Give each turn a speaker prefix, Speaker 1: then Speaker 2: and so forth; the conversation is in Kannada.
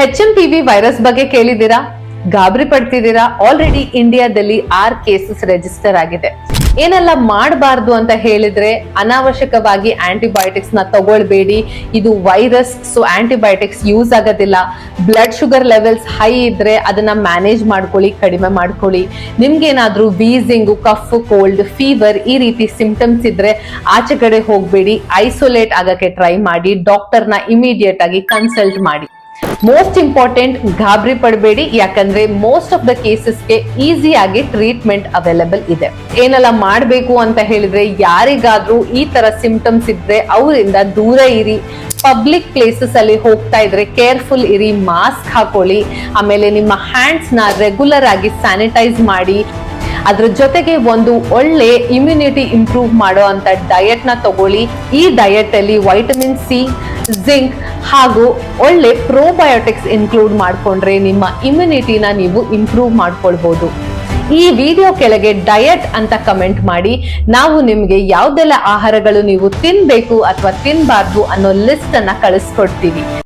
Speaker 1: HMPV ವೈರಸ್ ಬಗ್ಗೆ ಕೇಳಿದ್ದೀರಾ? ಗಾಬರಿ ಪಡ್ತಿದ್ದೀರಾ? ಆಲ್ರೆಡಿ ಇಂಡಿಯಾದಲ್ಲಿ 6 ಕೇಸಸ್ ರಿಜಿಸ್ಟರ್ ಆಗಿದೆ. ಏನೆಲ್ಲ ಮಾಡಬಾರ್ದು ಅಂತ ಹೇಳಿದ್ರೆ, ಅನಾವಶ್ಯಕವಾಗಿ ಆಂಟಿಬಯೋಟಿಕ್ಸ್ ನ ತಗೊಳ್ಬೇಡಿ. ಇದು ವೈರಸ್, ಸೊ ಆಂಟಿಬಯೋಟಿಕ್ಸ್ ಯೂಸ್ ಆಗೋದಿಲ್ಲ. ಬ್ಲಡ್ ಶುಗರ್ ಲೆವೆಲ್ಸ್ ಹೈ ಇದ್ರೆ ಅದನ್ನ ಮ್ಯಾನೇಜ್ ಮಾಡ್ಕೊಳ್ಳಿ, ಕಡಿಮೆ ಮಾಡ್ಕೊಳ್ಳಿ. ನಿಮ್ಗೇನಾದ್ರೂ ವೀಸಿಂಗು, ಕಫ್, ಕೋಲ್ಡ್, ಫೀವರ್ ಈ ರೀತಿ ಸಿಂಪ್ಟಮ್ಸ್ ಇದ್ರೆ ಆಚೆ ಕಡೆ ಹೋಗ್ಬೇಡಿ. ಐಸೋಲೇಟ್ ಆಗಕ್ಕೆ ಟ್ರೈ ಮಾಡಿ. ಡಾಕ್ಟರ್ನ ಇಮಿಡಿಯೇಟ್ ಆಗಿ ಕನ್ಸಲ್ಟ್ ಮಾಡಿ. ಮೋಸ್ಟ್ ಇಂಪಾರ್ಟೆಂಟ್, ಗಾಬರಿ ಪಡಬೇಡಿ. ಯಾಕಂದ್ರೆ ಮೋಸ್ಟ್ ಆಫ್ ದ ಕೇಸಸ್ಗೆ ಈಸಿ ಆಗಿ ಟ್ರೀಟ್ಮೆಂಟ್ ಅವೈಲೇಬಲ್ ಇದೆ. ಏನೆಲ್ಲ ಮಾಡಬೇಕು ಅಂತ ಹೇಳಿದ್ರೆ, ಯಾರಿಗಾದ್ರೂ ಈ ತರ ಸಿಂಪ್ಟಮ್ಸ್ ಇದ್ರೆ ಅವರಿಂದ ದೂರ ಇರಿ. ಪಬ್ಲಿಕ್ ಪ್ಲೇಸಸ್ ಅಲ್ಲಿ ಹೋಗ್ತಾ ಇದ್ರೆ ಕೇರ್ಫುಲ್ ಇರಿ, ಮಾಸ್ಕ್ ಹಾಕೊಳ್ಳಿ. ಆಮೇಲೆ ನಿಮ್ಮ ಹ್ಯಾಂಡ್ಸ್ ನ ರೆಗ್ಯುಲರ್ ಆಗಿ ಸ್ಯಾನಿಟೈಸ್ ಮಾಡಿ. ಅದ್ರ ಜೊತೆಗೆ ಒಂದು ಒಳ್ಳೆ ಇಮ್ಯುನಿಟಿ ಇಂಪ್ರೂವ್ ಮಾಡೋ ಅಂತ ಡಯಟ್ ನ ತಗೊಳ್ಳಿ. ಈ ಡಯಟ್ ಅಲ್ಲಿ ವೈಟಮಿನ್ ಸಿ, ಜಿಂಕ್ ಹಾಗೂ ಒಳ್ಳೆ ಪ್ರೋಬಯೋಟಿಕ್ಸ್ ಇನ್ಕ್ಲೂಡ್ ಮಾಡ್ಕೊಂಡ್ರೆ ನಿಮ್ಮ ಇಮ್ಯುನಿಟಿನ ನೀವು ಇಂಪ್ರೂವ್ ಮಾಡ್ಕೊಳ್ಬಹುದು. ಈ ವಿಡಿಯೋ ಕೆಳಗೆ ಡಯಟ್ ಅಂತ ಕಮೆಂಟ್ ಮಾಡಿ. ನಾವು ನಿಮ್ಗೆ ಯಾವ್ದೆಲ್ಲ ಆಹಾರಗಳು ನೀವು ತಿನ್ಬೇಕು ಅಥವಾ ತಿನ್ಬಾರ್ದು ಅನ್ನೋ ಲಿಸ್ಟ್ ಅನ್ನ ಕಳಿಸ್ಕೊಡ್ತೀವಿ.